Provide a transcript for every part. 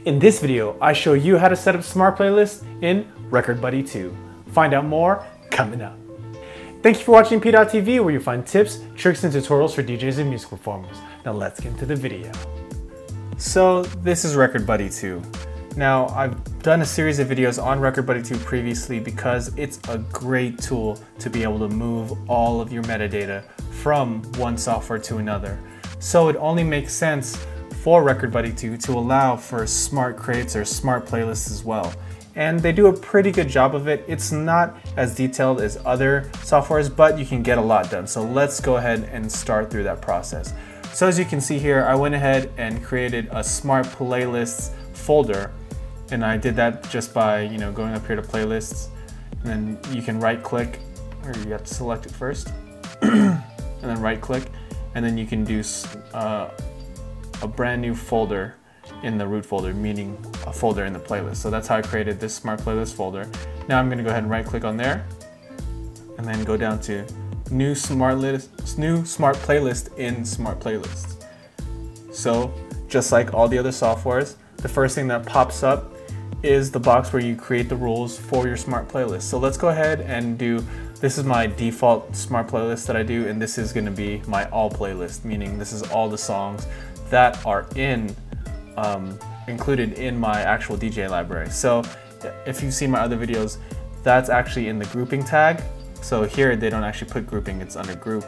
In this video, I show you how to set up smart playlists in Rekord Buddy 2. Find out more coming up. Thank you for watching PDot TV, where you find tips, tricks, and tutorials for DJs and music performers. Now let's get into the video. So this is Rekord Buddy 2. Now I've done a series of videos on Rekord Buddy 2 previously because it's a great tool to be able to move all of your metadata from one software to another. So it only makes sense for Rekord Buddy 2 to allow for smart crates or smart playlists as well. And they do a pretty good job of it. It's not as detailed as other softwares, but you can get a lot done. So let's go ahead and start through that process. So as you can see here, I went ahead and created a smart playlists folder. And I did that just by, going up here to playlists, and then you can right click, or you have to select it first, and then right click, and then you can do a brand new folder in the root folder, meaning a folder in the playlist. So that's how I created this smart playlist folder. Now I'm going to go ahead and right click on there, and then go down to new smart playlist in smart playlists. So just like all the other softwares, the first thing that pops up is the box where you create the rules for your smart playlist. So let's go ahead and this is my default smart playlist that I do, and this is going to be my all playlist, meaning this is all the songs that are included in my actual DJ library. So if you've seen my other videos, that's actually in the grouping tag. So here they don't actually put grouping, it's under group,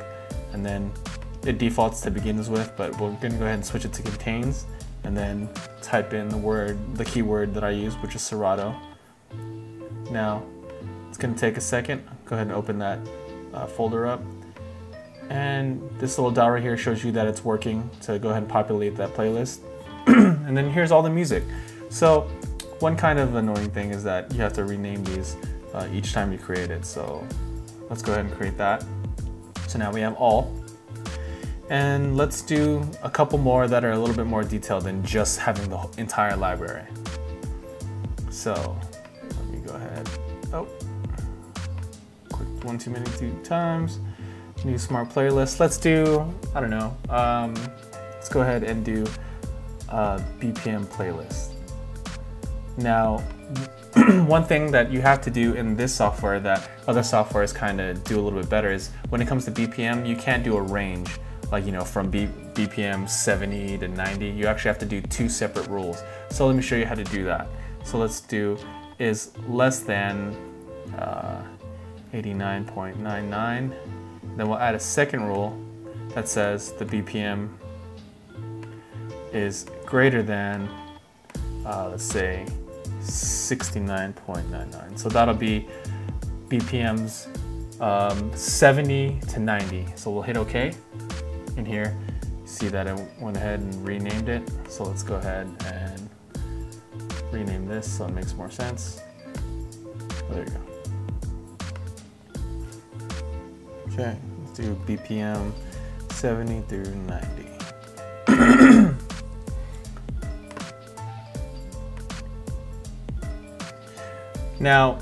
and then it defaults to begins with, but we're going to go ahead and switch it to contains, and then type in the keyword that I use, which is Serato. Now it's going to take a second. Go ahead and open that folder up, and this little dot right here shows you that it's working to go ahead and populate that playlist. And then here's all the music. So one kind of annoying thing is that you have to rename these each time you create it. So let's go ahead and create that. So now we have all. And let's do a couple more that are a little bit more detailed than just having the entire library. So let me go ahead. Click one too many times. New smart playlist. Let's do, I don't know. Let's go ahead and do BPM playlist. Now, one thing that you have to do in this software that other softwares kind of do a little bit better is when it comes to BPM, you can't do a range. Like, from BPM 70 to 90, you actually have to do two separate rules. So let me show you how to do that. So let's do is less than 89.99. Then we'll add a second rule that says the BPM is greater than, let's say, 69.99. So that'll be BPMs 70 to 90. So we'll hit OK. In here, you see that I went ahead and renamed it. So let's go ahead and rename this so it makes more sense. Oh, there you go. Okay, let's do BPM 70 through 90. Now,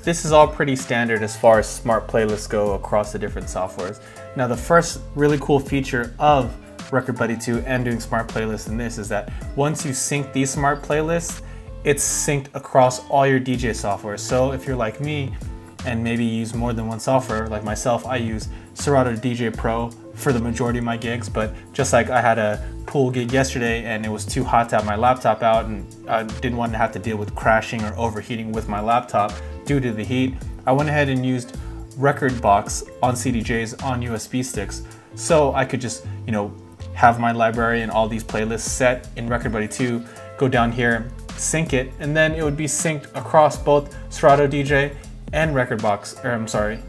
this is all pretty standard as far as smart playlists go across the different softwares. Now, the first really cool feature of Rekord Buddy 2 and doing smart playlists in this is that once you sync these smart playlists, it's synced across all your DJ software. So if you're like me and maybe use more than one software, like myself, I use Serato DJ Pro for the majority of my gigs, but just like I had a pool gig yesterday and it was too hot to have my laptop out, and I didn't want to have to deal with crashing or overheating with my laptop due to the heat, I went ahead and used Rekordbox on CDJs on USB sticks, so I could just have my library and all these playlists set in Rekord Buddy 2, go down here, sync it, and then it would be synced across both Serato DJ and Rekordbox, or I'm sorry,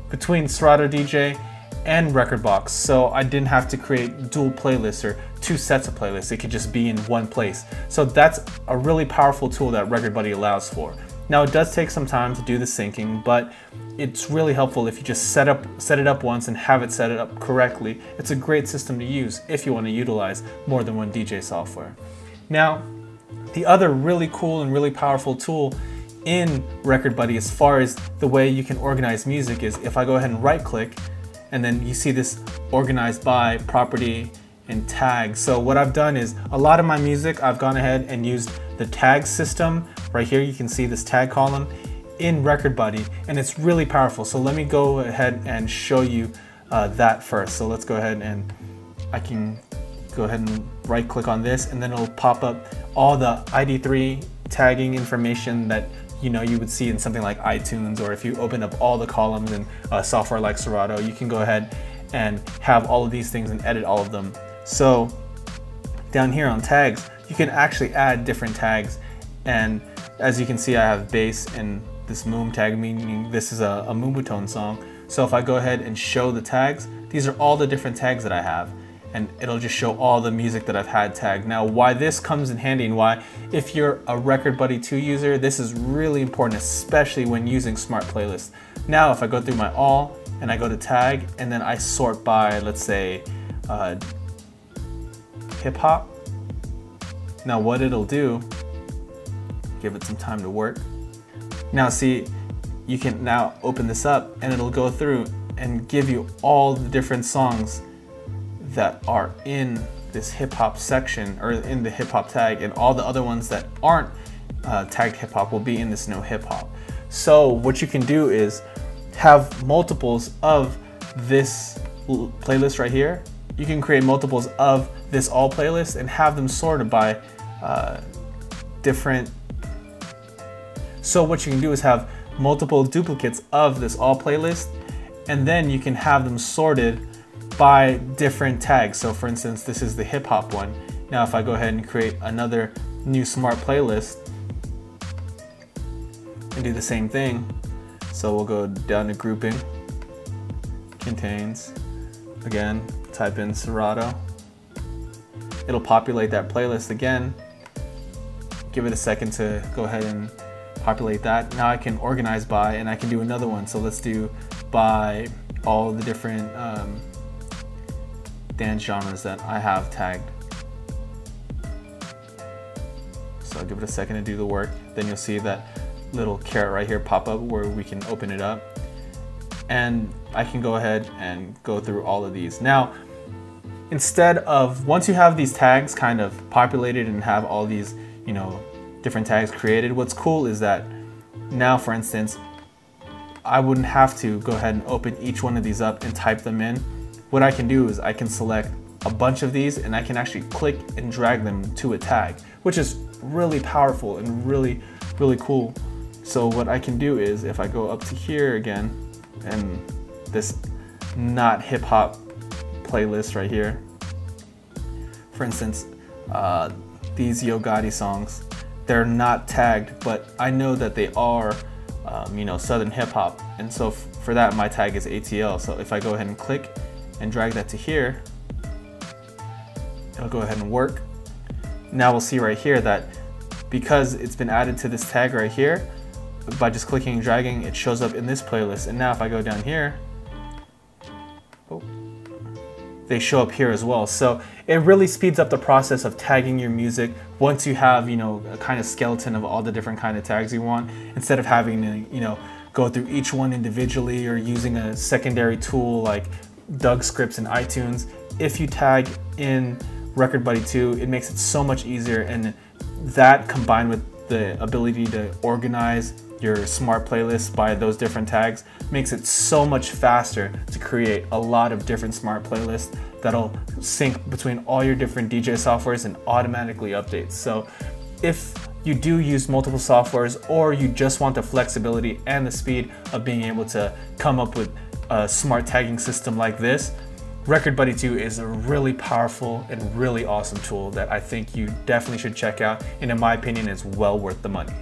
between Serato DJ and Rekordbox, so I didn't have to create dual playlists or two sets of playlists. It could just be in one place. So that's a really powerful tool that Rekord Buddy allows for. Now, it does take some time to do the syncing, but it's really helpful if you just set it up once and have it set it up correctly. It's a great system to use if you want to utilize more than one DJ software. Now, the other really cool and really powerful tool in Rekord Buddy as far as the way you can organize music is if I go ahead and right click, and then you see this organized by property in tags. So what I've done is a lot of my music, I've gone ahead and used the tag system. Right here you can see this tag column in Record Buddy, and it's really powerful. So let me go ahead and show you that first. So let's go ahead and I can go ahead and right click on this, and then it'll pop up all the ID3 tagging information that you would see in something like iTunes, or if you open up all the columns in software like Serato, you can go ahead and have all of these things and edit all of them. So down here on tags, you can actually add different tags, and as you can see, I have bass and this moom tag, meaning this is a moombotone song. So if I go ahead and show the tags, these are all the different tags that I have, and it'll just show all the music that I've had tagged. Now, why this comes in handy, and why if you're a Record Buddy 2 user, this is really important, especially when using smart playlists. Now, if I go through my all and I go to tag, and then I sort by, let's say, hip hop. Now what it'll do, give it some time to work. Now see, you can now open this up and it'll go through and give you all the different songs that are in this hip hop section, or in the hip hop tag, and all the other ones that aren't tagged hip hop will be in this no hip hop. So what you can do is have multiples of this playlist right here. You can create multiples of this all playlist and have them sorted by different. So what you can do is have multiple duplicates of this all playlist, and then you can have them sorted by different tags. So for instance, this is the hip hop one. Now if I go ahead and create another new smart playlist and do the same thing, so we'll go down to grouping, contains, again, type in Serato. It'll populate that playlist again. Give it a second to go ahead and populate that. Now I can organize by, and I can do another one. So let's do by all the different dance genres that I have tagged. So I'll give it a second to do the work. Then you'll see that little caret right here pop up where we can open it up. And I can go ahead and go through all of these. Now, instead of, once you have these tags kind of populated and have all these, different tags created, what's cool is that now, for instance, I wouldn't have to go ahead and open each one of these up and type them in. What I can do is I can select a bunch of these, and I can actually click and drag them to a tag, which is really powerful and really, really cool. So what I can do is, if I go up to here again, and this not hip hop playlist right here, for instance, these Yo Gotti songs, they're not tagged, but I know that they are, Southern hip hop, and so for that my tag is ATL. So if I go ahead and click and drag that to here, it'll go ahead and work. Now we'll see right here that because it's been added to this tag right here, by just clicking and dragging, it shows up in this playlist. And now if I go down here, they show up here as well. So it really speeds up the process of tagging your music once you have, a kind of skeleton of all the different kind of tags you want, instead of having to, go through each one individually, or using a secondary tool like Doug Scripts in iTunes. If you tag in Record Buddy 2, it makes it so much easier, and that combined with the ability to organize your smart playlist by those different tags makes it so much faster to create a lot of different smart playlists that'll sync between all your different DJ softwares and automatically updates. So if you do use multiple softwares, or you just want the flexibility and the speed of being able to come up with a smart tagging system like this, Record Buddy 2 is a really powerful and really awesome tool that I think you definitely should check out, and in my opinion is well worth the money.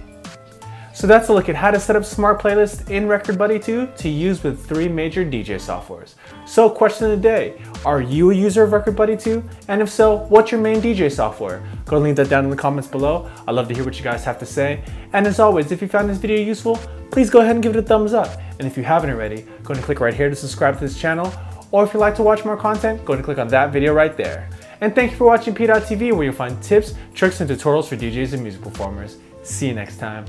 So that's a look at how to set up smart playlists in Record Buddy 2 to use with 3 major DJ softwares. So question of the day, are you a user of Record Buddy 2? And if so, what's your main DJ software? Go and leave that down in the comments below. I'd love to hear what you guys have to say. And as always, if you found this video useful, please go ahead and give it a thumbs up. And if you haven't already, go ahead and click right here to subscribe to this channel. Or if you'd like to watch more content, go ahead and click on that video right there. And thank you for watching PDot TV, where you'll find tips, tricks, and tutorials for DJs and music performers. See you next time.